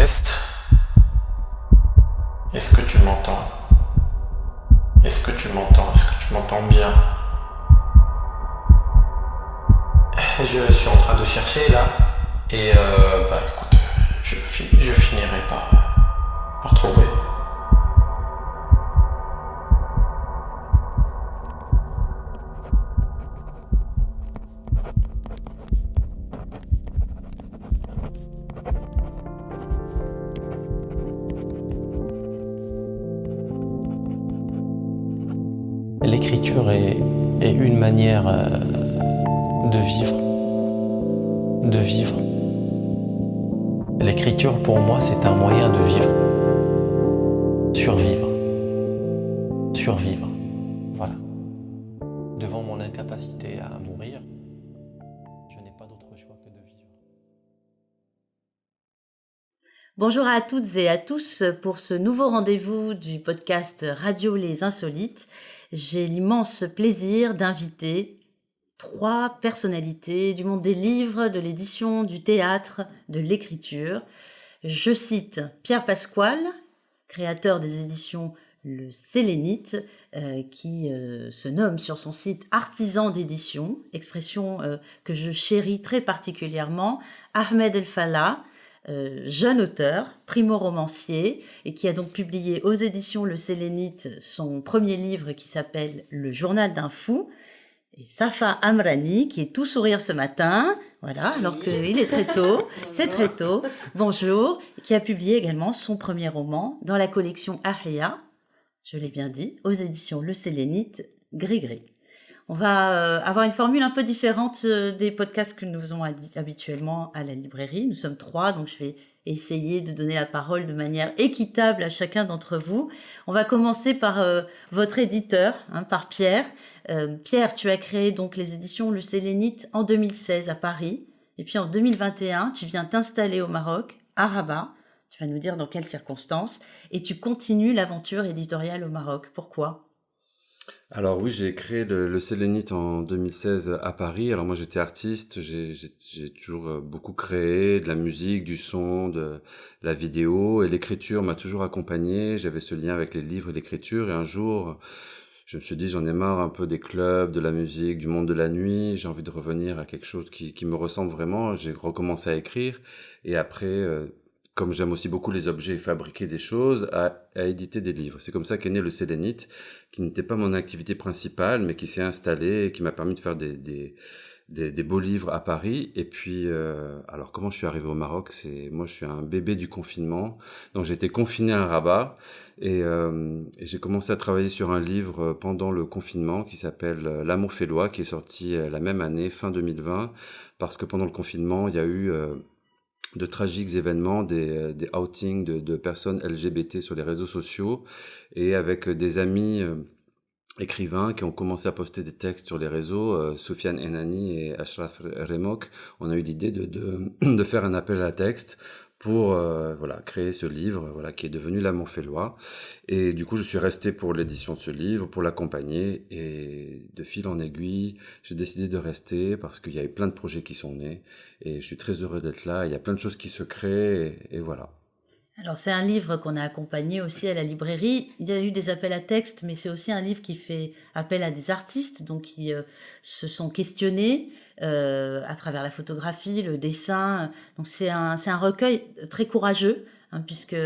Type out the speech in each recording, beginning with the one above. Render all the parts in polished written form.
Test. Est-ce que tu m'entends? Est-ce que tu m'entends? Est-ce que tu m'entends bien? Je suis en train de chercher là. Et écoute, je finirai par trouver. L'écriture est une manière de vivre. L'écriture pour moi c'est un moyen de vivre, survivre, voilà. Devant mon incapacité à mourir, je n'ai pas d'autre choix que de vivre. Bonjour à toutes et à tous pour ce nouveau rendez-vous du podcast Radio Les Insolites. J'ai l'immense plaisir d'inviter 3 personnalités du monde des livres, de l'édition, du théâtre, de l'écriture. Je cite Pierre Pasquale, créateur des éditions Le Sélénite, qui se nomme sur son site artisan d'édition, expression que je chéris très particulièrement, Ahmed El Fallah, jeune auteur, primo-romancier, et qui a donc publié aux éditions Le Sélénite son premier livre qui s'appelle Le Journal d'un fou, et Safa Amrani, qui est tout sourire ce matin, voilà, alors qu'il est très tôt, c'est très tôt, bonjour, qui a publié également son premier roman dans la collection Ahia, je l'ai bien dit, aux éditions Le Sélénite, Gris-Gris. On va avoir une formule un peu différente des podcasts que nous faisons habituellement à la librairie. Nous sommes 3, donc je vais essayer de donner la parole de manière équitable à chacun d'entre vous. On va commencer par votre éditeur, par Pierre. Pierre, tu as créé donc les éditions Le Sélénite en 2016 à Paris. Et puis en 2021, tu viens t'installer au Maroc, à Rabat. Tu vas nous dire dans quelles circonstances. Et tu continues l'aventure éditoriale au Maroc. Pourquoi ? Alors oui, j'ai créé le Sélénite en 2016 à Paris. Alors moi j'étais artiste, j'ai toujours beaucoup créé de la musique, du son, de la vidéo, et l'écriture m'a toujours accompagné. J'avais ce lien avec les livres et l'écriture, et un jour je me suis dit j'en ai marre un peu des clubs, de la musique, du monde de la nuit. J'ai envie de revenir à quelque chose qui me ressemble vraiment. J'ai recommencé à écrire, et après comme j'aime aussi beaucoup les objets et fabriquer des choses, à éditer des livres. C'est comme ça qu'est né le Sélénite, qui n'était pas mon activité principale, mais qui s'est installé et qui m'a permis de faire des beaux livres à Paris. Et puis, alors comment je suis arrivé au Maroc? Moi, je suis un bébé du confinement, donc j'ai été confiné à Rabat, et j'ai commencé à travailler sur un livre pendant le confinement qui s'appelle L'amour fait loi, qui est sorti la même année, fin 2020, parce que pendant le confinement, il y a eu de tragiques événements, des outings de personnes LGBT sur les réseaux sociaux, et avec des amis écrivains qui ont commencé à poster des textes sur les réseaux, Soufiane Enani et Ashraf Remok, on a eu l'idée de faire un appel à texte pour créer ce livre qui est devenu L'amour fait loi. Et du coup je suis resté pour l'édition de ce livre, pour l'accompagner, et de fil en aiguille j'ai décidé de rester parce qu'il y a eu plein de projets qui sont nés, et je suis très heureux d'être là. Il y a plein de choses qui se créent, et voilà. Alors c'est un livre qu'on a accompagné aussi à la librairie. Il y a eu des appels à texte, mais c'est aussi un livre qui fait appel à des artistes, donc qui se sont questionnés à travers la photographie, le dessin. Donc c'est un recueil très courageux, puisque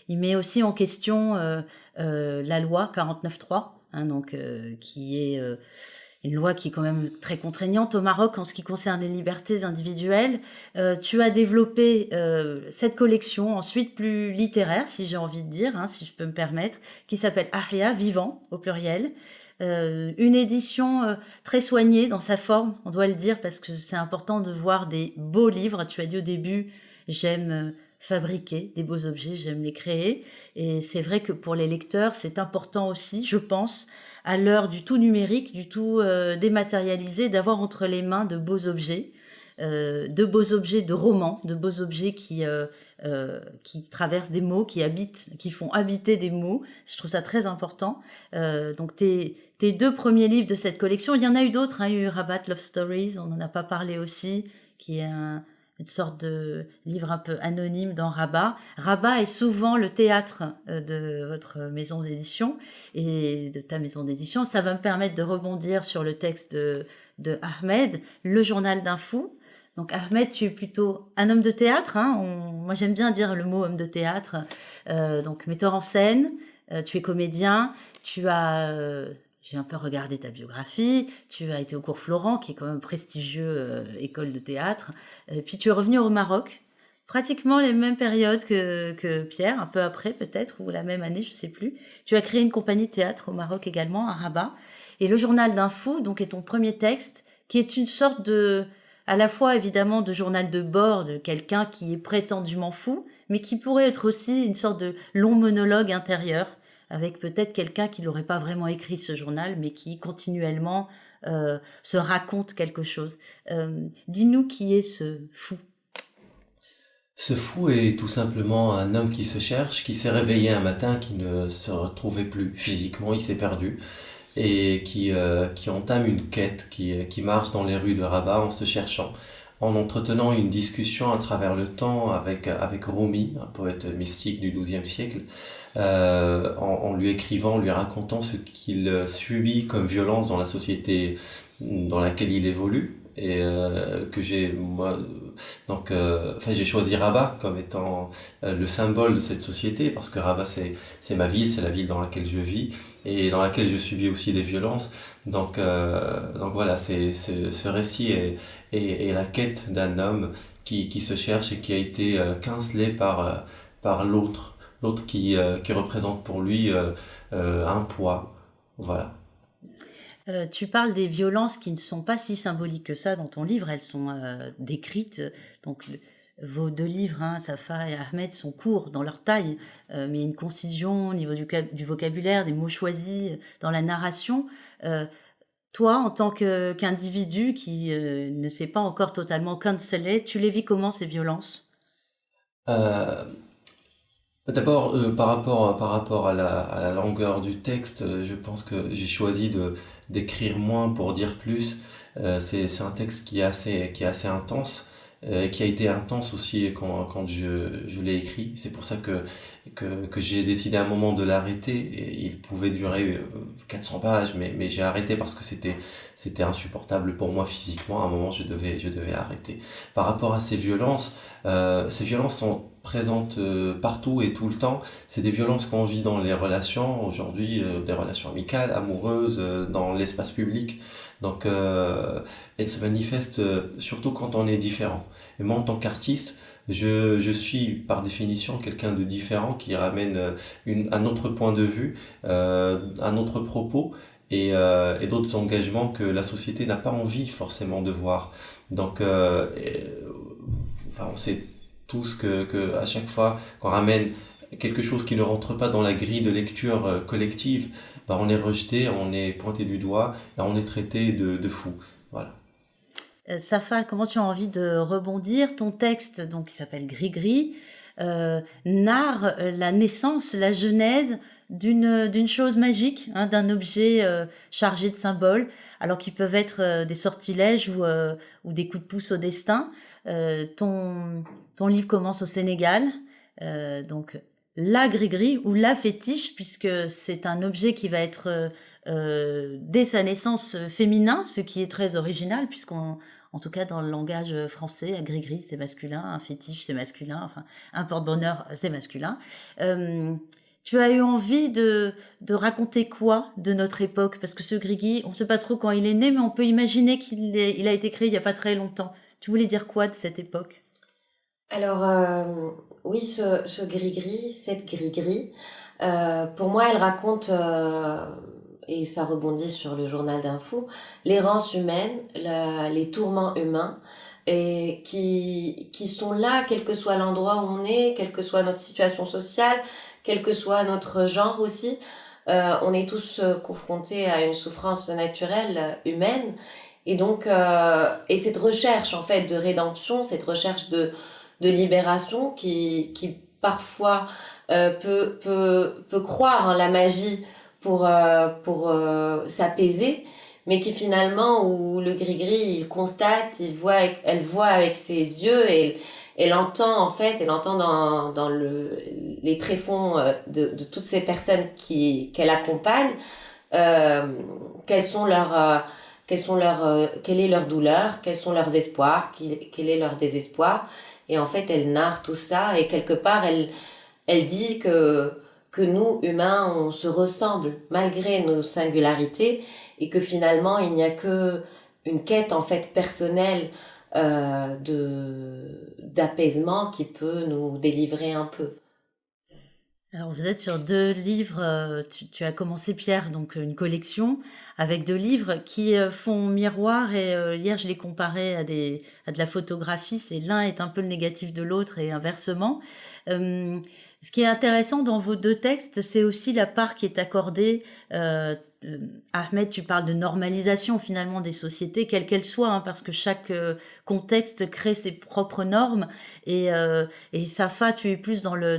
il met aussi en question la loi 49.3, qui est une loi qui est quand même très contraignante au Maroc en ce qui concerne les libertés individuelles. Tu as développé cette collection ensuite plus littéraire, si j'ai envie de dire, si je peux me permettre, qui s'appelle Ahia, vivant au pluriel. Une édition très soignée dans sa forme, on doit le dire, parce que c'est important de voir des beaux livres. Tu as dit au début, j'aime fabriquer des beaux objets, j'aime les créer. Et c'est vrai que pour les lecteurs, c'est important aussi, je pense, à l'heure du tout numérique, du tout dématérialisé, d'avoir entre les mains de beaux objets de romans, de beaux objets qui traversent des mots, qui font habiter des mots. Je trouve ça très important. Donc tes 2 premiers livres de cette collection, il y en a eu d'autres, il y a eu Rabat Love Stories, on n'en a pas parlé aussi, qui est une sorte de livre un peu anonyme dans Rabat. Rabat est souvent le théâtre de votre maison d'édition et de ta maison d'édition. Ça va me permettre de rebondir sur le texte de Ahmed, Le journal d'un fou. Donc Ahmed, tu es plutôt un homme de théâtre. Moi, j'aime bien dire le mot homme de théâtre. Donc metteur en scène, tu es comédien, tu as... j'ai un peu regardé ta biographie, tu as été au cours Florent, qui est quand même prestigieux école de théâtre, et puis tu es revenu au Maroc, pratiquement les mêmes périodes que Pierre, un peu après peut-être, ou la même année, je ne sais plus. Tu as créé une compagnie de théâtre au Maroc également, à Rabat, et Le journal d'un fou, donc, est ton premier texte, qui est une sorte de, à la fois évidemment de journal de bord de quelqu'un qui est prétendument fou, mais qui pourrait être aussi une sorte de long monologue intérieur, avec peut-être quelqu'un qui n'aurait pas vraiment écrit ce journal, mais qui continuellement se raconte quelque chose. Dis-nous qui est ce fou. Ce fou est tout simplement un homme qui se cherche, qui s'est réveillé un matin, qui ne se retrouvait plus physiquement, il s'est perdu, et qui entame une quête, qui marche dans les rues de Rabat en se cherchant, en entretenant une discussion à travers le temps avec Rumi, un poète mystique du XIIe siècle, en lui écrivant, en lui racontant ce qu'il subit comme violence dans la société dans laquelle il évolue, et que j'ai moi donc j'ai choisi Rabat comme étant le symbole de cette société, parce que Rabat c'est ma ville, c'est la ville dans laquelle je vis et dans laquelle je subis aussi des violences. Donc voilà, c'est ce récit est la quête d'un homme qui se cherche et qui a été quincelé par l'autre qui représente pour lui un poids. Voilà. Tu parles des violences qui ne sont pas si symboliques que ça dans ton livre, elles sont décrites. Donc vos deux livres, Safa et Ahmed, sont courts dans leur taille, mais il y a une concision au niveau du vocabulaire, des mots choisis, dans la narration. Toi, en tant qu'individu qui ne s'est pas encore totalement cancellé, tu les vis comment, ces violences ? D'abord, par rapport à la longueur du texte, je pense que j'ai choisi d'écrire moins pour dire plus. C'est un texte qui est assez intense, qui a été intense aussi quand je l'ai écrit. C'est pour ça que j'ai décidé à un moment de l'arrêter. Et il pouvait durer 400 pages, mais j'ai arrêté parce que c'était insupportable pour moi physiquement. À un moment, je devais arrêter. Par rapport à ces violences sont présentes partout et tout le temps. C'est des violences qu'on vit dans les relations aujourd'hui, des relations amicales, amoureuses, dans l'espace public. Donc elles se manifestent surtout quand on est différent. Et moi, en tant qu'artiste, je suis par définition quelqu'un de différent qui ramène un autre point de vue, un autre propos et d'autres engagements que la société n'a pas envie forcément de voir. Donc on sait tous que à chaque fois qu'on ramène quelque chose qui ne rentre pas dans la grille de lecture collective, on est rejeté, on est pointé du doigt et on est traité de fou. Voilà. Safa, comment tu as envie de rebondir ? Ton texte, donc, qui s'appelle Gris-Gris, narre la naissance, la genèse d'une chose magique, d'un objet chargé de symboles, alors qu'ils peuvent être des sortilèges ou des coups de pouce au destin. Ton livre commence au Sénégal, donc la gris-gris ou la fétiche, puisque c'est un objet qui va être dès sa naissance féminin, ce qui est très original, en tout cas dans le langage français, un gris-gris c'est masculin, un fétiche c'est masculin, enfin un porte-bonheur c'est masculin. Tu as eu envie de raconter quoi de notre époque ? Parce que ce gris-gris, on ne sait pas trop quand il est né, mais on peut imaginer qu'il a été créé il n'y a pas très longtemps. Tu voulais dire quoi de cette époque ? Alors, oui, ce gris-gris, cette gris-gris, pour moi, elle raconte, et ça rebondit sur le journal d'un fou, l'errance humaine, les tourments humains, et qui sont là, quel que soit l'endroit où on est, quelle que soit notre situation sociale, quel que soit notre genre aussi. On est tous confrontés à une souffrance naturelle humaine, et donc, et cette recherche, en fait, de rédemption, cette recherche de libération qui parfois peut croire en la magie pour s'apaiser, mais qui finalement, où le gris-gris, il constate, elle voit avec ses yeux, et elle entend en fait, elle entend dans les tréfonds de toutes ces personnes qu'elle accompagne, quelles sont quelle est leur douleur, quels sont leurs espoirs, quel est leur désespoir. Et en fait, elle narre tout ça, et quelque part, elle dit que nous, humains, on se ressemble malgré nos singularités, et que finalement, il n'y a que une quête en fait personnelle d'apaisement qui peut nous délivrer un peu. Alors, vous êtes sur 2 livres, tu as commencé, Pierre, donc une collection avec 2 livres qui font miroir, et hier je les comparais à de la photographie. L'un est un peu le négatif de l'autre et inversement. Ce qui est intéressant dans vos 2 textes, c'est aussi la part qui est accordée. Ahmed, tu parles de normalisation finalement des sociétés, quelles qu'elles soient, hein, parce que chaque contexte crée ses propres normes. Et Safa, tu es plus dans le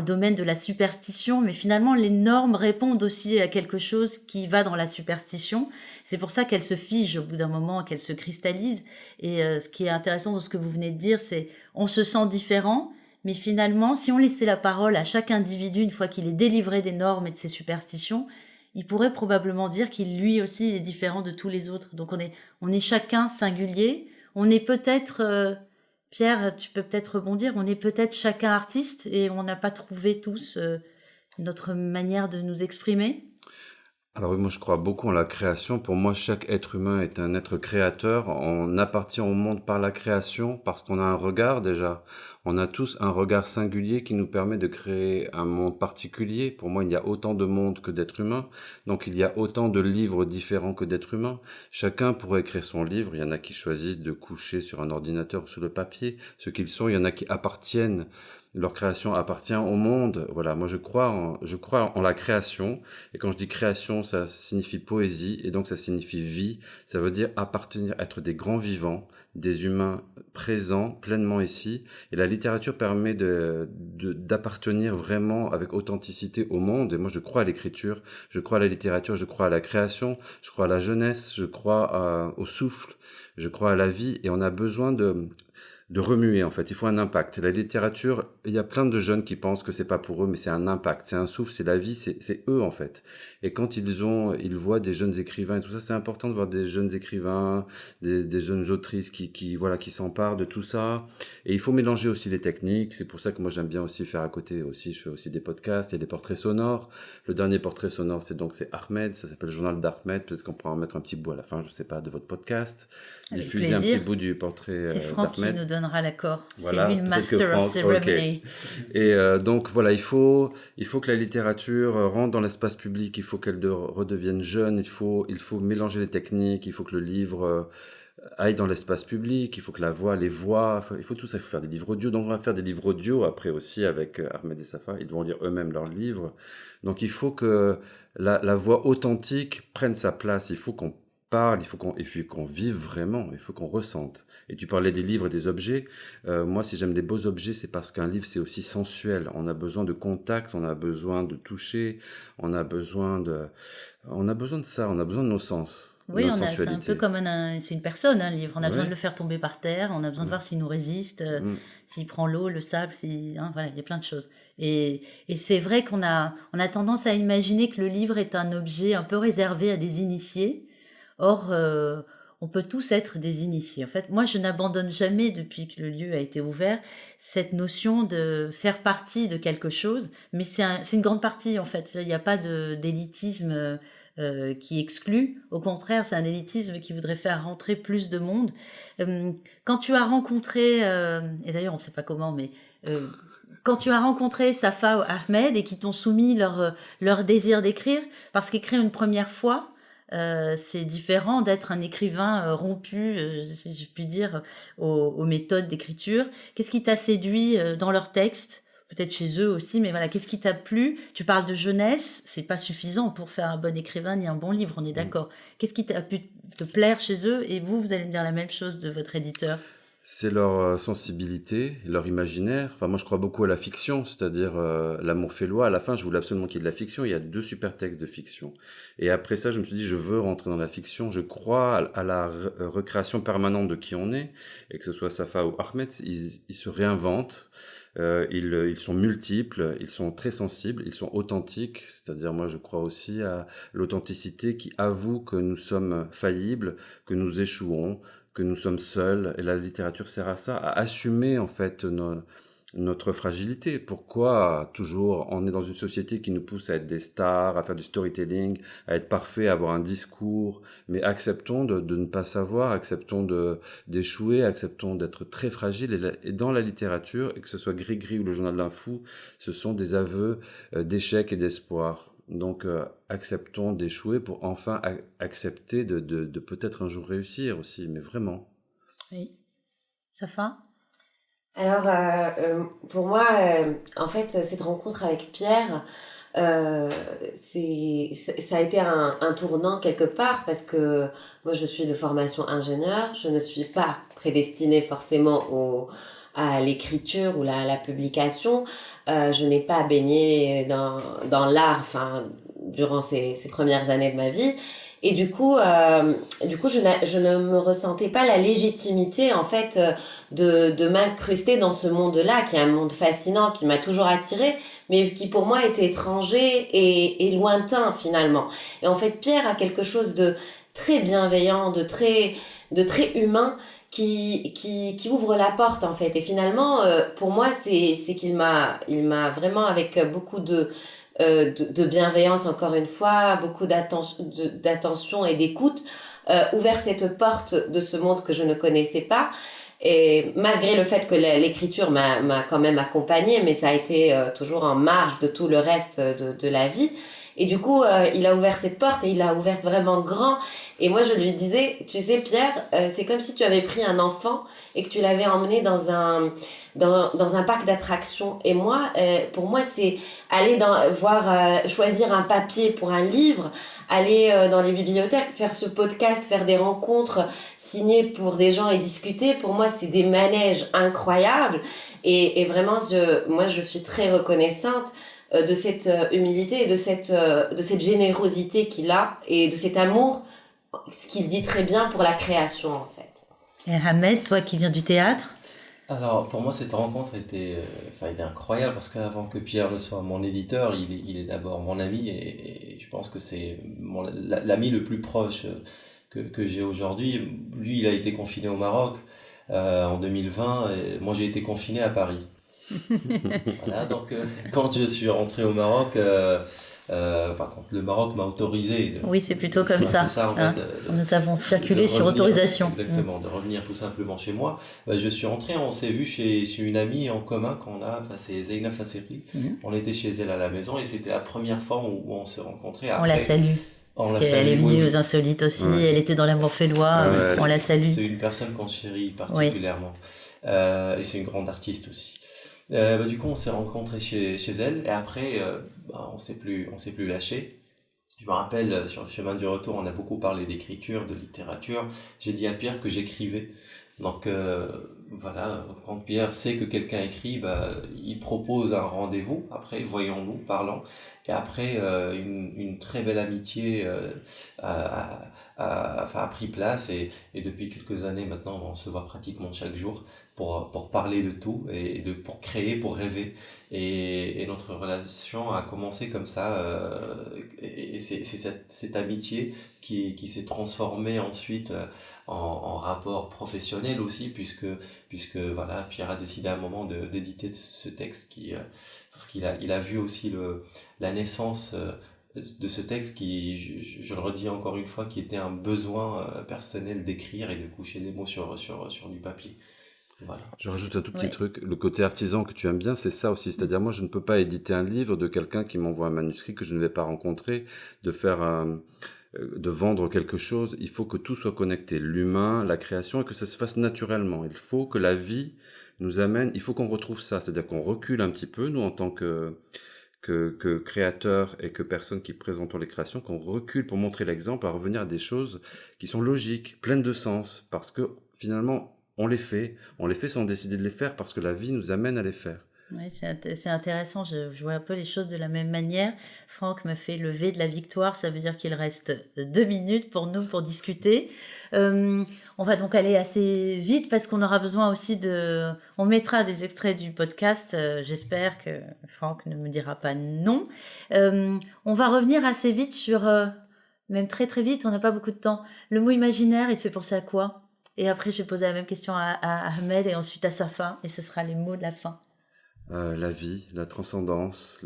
domaine de la superstition, mais finalement les normes répondent aussi à quelque chose qui va dans la superstition. C'est pour ça qu'elles se figent au bout d'un moment, qu'elles se cristallisent. Et ce qui est intéressant dans ce que vous venez de dire, c'est on se sent différent, mais finalement, si on laissait la parole à chaque individu une fois qu'il est délivré des normes et de ses superstitions, il pourrait probablement dire qu'il lui aussi est différent de tous les autres. Donc on est chacun singulier. On est peut-être, Pierre, tu peux peut-être rebondir, on est peut-être chacun artiste, et on n'a pas trouvé tous notre manière de nous exprimer. Alors oui, moi je crois beaucoup en la création. Pour moi, chaque être humain est un être créateur. On appartient au monde par la création, parce qu'on a un regard déjà. On a tous un regard singulier qui nous permet de créer un monde particulier. Pour moi, il y a autant de mondes que d'êtres humains. Donc il y a autant de livres différents que d'êtres humains. Chacun pourrait écrire son livre. Il y en a qui choisissent de coucher sur un ordinateur ou sur le papier. Ce qu'ils sont, il y en a qui appartiennent. Leur création appartient au monde. Voilà, moi je crois en la création. Et quand je dis création, ça signifie poésie, et donc ça signifie vie. Ça veut dire appartenir, être des grands vivants, des humains présents pleinement ici. Et la littérature permet d'appartenir vraiment avec authenticité au monde. Et moi je crois à l'écriture, je crois à la littérature, je crois à la création, je crois à la jeunesse, je crois au souffle, je crois à la vie. Et on a besoin de remuer, en fait. Il faut un impact. La littérature, il y a plein de jeunes qui pensent que c'est pas pour eux, mais c'est un impact, c'est un souffle, c'est la vie, c'est eux, en fait. Et quand ils voient des jeunes écrivains et tout ça, c'est important de voir des jeunes écrivains, des jeunes autrices qui s'emparent de tout ça. Et il faut mélanger aussi les techniques. C'est pour ça que moi, j'aime bien aussi faire à côté aussi, je fais aussi des podcasts, il y a des portraits sonores. Le dernier portrait sonore, c'est Ahmed, ça s'appelle le journal d'Ahmed. Peut-être qu'on pourra en mettre un petit bout à la fin, je sais pas, de votre podcast. Avec Diffuser plaisir. un petit bout du portrait C'est Franck qui d'Ahmed. nous donnera l'accord. Voilà, c'est lui le peut-être que master of Franck, ceremony. Et donc voilà, il faut que la littérature rentre dans l'espace public, il faut qu'elle redevienne jeune, il faut mélanger les techniques, il faut que le livre aille dans l'espace public, il faut que la voix, les voix, il faut tout ça, il faut faire des livres audio. Donc on va faire des livres audio après aussi avec Ahmed et Safa, ils devront lire eux-mêmes leurs livres. Donc il faut que la voix authentique prenne sa place, il faut qu'on parle, et puis qu'on vive vraiment, il faut qu'on ressente. Et tu parlais des livres et des objets. Moi, si j'aime les beaux objets, c'est parce qu'un livre, c'est aussi sensuel. On a besoin de contact, on a besoin de toucher, on a besoin de ça, on a besoin de nos sens. Oui, notre c'est un sensualité. peu comme c'est une personne, un livre. On a besoin Ouais. de le faire tomber par terre, on a besoin de voir s'il nous résiste, s'il prend l'eau, le sable, voilà, il y a plein de choses. Et c'est vrai qu'on a tendance à imaginer que le livre est un objet un peu réservé à des initiés. Or, on peut tous être des initiés. En fait, moi, je n'abandonne jamais, depuis que le lieu a été ouvert, cette notion de faire partie de quelque chose. Mais c'est une grande partie, en fait. Il n'y a pas d'élitisme qui exclut. Au contraire, c'est un élitisme qui voudrait faire rentrer plus de monde. Quand tu as rencontré, et d'ailleurs, on ne sait pas comment, mais... quand tu as rencontré Safa ou Ahmed et qui t'ont soumis leur désir d'écrire, parce qu'écrire une première fois, c'est différent d'être un écrivain rompu, si je puis dire, aux méthodes d'écriture. Qu'est-ce qui t'a séduit dans leurs textes ? Peut-être chez eux aussi, mais voilà, qu'est-ce qui t'a plu ? Tu parles de jeunesse, c'est pas suffisant pour faire un bon écrivain ni un bon livre, on est d'accord. Qu'est-ce qui t'a pu te plaire chez eux ? Et vous allez me dire la même chose de votre éditeur. C'est leur sensibilité, leur imaginaire. Enfin, moi, je crois beaucoup à la fiction, c'est-à-dire l'amour fait loi. À la fin, je voulais absolument qu'il y ait de la fiction. Il y a 2 super textes de fiction. Et après ça, je me suis dit, je veux rentrer dans la fiction. Je crois à la recréation permanente de qui on est. Et que ce soit Safa ou Ahmed, ils se réinventent. Ils sont multiples, ils sont très sensibles, ils sont authentiques. C'est-à-dire, moi, je crois aussi à l'authenticité qui avoue que nous sommes faillibles, que nous échouons, que nous sommes seuls, et la littérature sert à ça, à assumer en fait notre fragilité. Pourquoi toujours on est dans une société qui nous pousse à être des stars, à faire du storytelling, à être parfait, à avoir un discours, mais acceptons de ne pas savoir, acceptons d'échouer, acceptons d'être très fragiles. Et dans la littérature, et que ce soit Gris-Gris ou le Journal d'un Fou, ce sont des aveux d'échec et d'espoir. Donc, acceptons d'échouer pour enfin accepter de peut-être un jour réussir aussi, mais vraiment. Oui. Safa? Alors, pour moi, en fait, cette rencontre avec Pierre, ça a été un tournant quelque part parce que moi, je suis de formation ingénieur, je ne suis pas prédestinée forcément à l'écriture ou la publication. Je n'ai pas baigné dans l'art, enfin, durant ces premières années de ma vie. Et du coup, je ne me ressentais pas la légitimité, en fait, de m'incruster dans ce monde-là, qui est un monde fascinant, qui m'a toujours attirée, mais qui pour moi était étranger et lointain, finalement. Et en fait, Pierre a quelque chose de très bienveillant, de très humain, qui ouvre la porte, en fait. Et finalement, pour moi, c'est qu'il m'a vraiment, avec beaucoup de bienveillance, encore une fois, beaucoup d'attention et d'écoute, ouvert cette porte de ce monde que je ne connaissais pas. Et malgré le fait que l'écriture m'a quand même accompagnée, mais ça a été toujours en marge de tout le reste de la vie. Et du coup, il a ouvert cette porte et il l'a ouverte vraiment grand. Et moi, je lui disais, tu sais, Pierre, c'est comme si tu avais pris un enfant et que tu l'avais emmené dans un parc d'attractions. Et moi, pour moi, c'est aller choisir un papier pour un livre, aller dans les bibliothèques, faire ce podcast, faire des rencontres, signer pour des gens et discuter. Pour moi, c'est des manèges incroyables. Et vraiment, moi, je suis très reconnaissante de cette humilité et de cette générosité qu'il a et de cet amour, ce qu'il dit très bien, pour la création, en fait. Et Ahmed, toi qui viens du théâtre? Alors, pour moi, cette rencontre était incroyable parce qu'avant que Pierre ne soit mon éditeur, il est d'abord mon ami et je pense que c'est l'ami le plus proche que j'ai aujourd'hui. Lui, il a été confiné au Maroc en 2020 et moi, j'ai été confiné à Paris. Voilà, donc quand je suis rentré au Maroc, quand le Maroc m'a autorisé. Oui, c'est plutôt comme ça. C'est ça, en hein. fait, Nous avons circulé sur revenir, autorisation. Exactement, de revenir tout simplement chez moi. Je suis rentré, on s'est vu chez une amie en commun qu'on a, c'est Zeina Fasseri. On était chez elle à la maison et c'était la première fois où on se rencontrait. On la salue. Parce qu'elle est venue aux Insolites aussi, elle était dans l'amour fait loi, on la salue. C'est une personne qu'on chérit particulièrement. Et c'est une grande artiste aussi. Du coup, on s'est rencontrés chez elle et après, on s'est plus lâché. Je me rappelle, sur le chemin du retour, on a beaucoup parlé d'écriture, de littérature. J'ai dit à Pierre que j'écrivais. Donc, voilà, quand Pierre sait que quelqu'un écrit, il propose un rendez-vous. Après, voyons-nous, parlons. Et après, une très belle amitié a pris place et depuis quelques années maintenant, on se voit pratiquement chaque jour pour parler de tout et pour créer, pour rêver. Et notre relation a commencé comme ça et c'est cette amitié qui s'est transformée ensuite en rapport professionnel aussi puisque voilà, Pierre a décidé à un moment d'éditer ce texte parce qu'il a vu aussi la naissance de ce texte qui, je le redis encore une fois, qui était un besoin personnel d'écrire et de coucher les mots sur du papier. Voilà. Je rajoute un tout petit truc, le côté artisan que tu aimes bien, c'est ça aussi, c'est-à-dire moi je ne peux pas éditer un livre de quelqu'un qui m'envoie un manuscrit que je ne vais pas rencontrer, de vendre quelque chose, il faut que tout soit connecté, l'humain, la création, et que ça se fasse naturellement. Il faut que la vie nous amène, il faut qu'on retrouve ça, c'est-à-dire qu'on recule un petit peu, nous en tant que créateurs et que personnes qui présentons les créations, qu'on recule pour montrer l'exemple, à revenir à des choses qui sont logiques, pleines de sens, parce que finalement, on les fait sans décider de les faire parce que la vie nous amène à les faire. Oui, c'est intéressant, je vois un peu les choses de la même manière. Franck me fait le V de la victoire, ça veut dire qu'il reste 2 minutes pour nous pour discuter. On va donc aller assez vite parce qu'on aura besoin aussi on mettra des extraits du podcast, j'espère que Franck ne me dira pas non. On va revenir assez vite sur, même très très vite, on n'a pas beaucoup de temps. Le mot imaginaire, il te fait penser à quoi? Et après je vais poser la même question à Ahmed et ensuite à Safa, et ce sera les mots de la fin. La vie, la transcendance,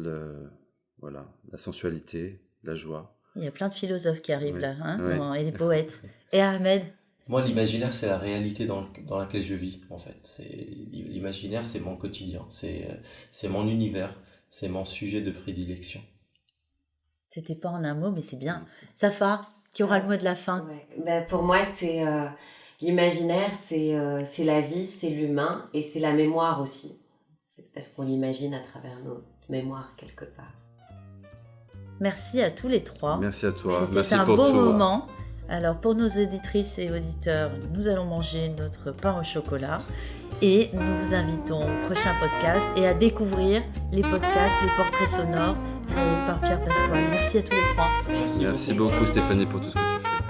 voilà, la sensualité, la joie. Il y a plein de philosophes qui arrivent Oui, là, hein, oui. et des poètes. Et Ahmed? Moi, l'imaginaire, c'est la réalité dans laquelle je vis, en fait. L'imaginaire, c'est mon quotidien, c'est mon univers, c'est mon sujet de prédilection. C'était pas en un mot, mais c'est bien. Safa, qui aura le mot de la fin? Ouais. Ben, pour moi, c'est l'imaginaire, c'est la vie, c'est l'humain et c'est la mémoire aussi. Parce qu'on l'imagine à travers notre mémoire quelque part. Merci à tous les trois. Merci à toi. C'était Merci un pour beau tout. moment. Alors pour nos auditrices et auditeurs, nous allons manger notre pain au chocolat et nous vous invitons au prochain podcast et à découvrir les podcasts, les portraits sonores créés par Pierre Pasquale. Merci à tous les trois. Merci beaucoup Stéphanie pour tout ce que tu fais.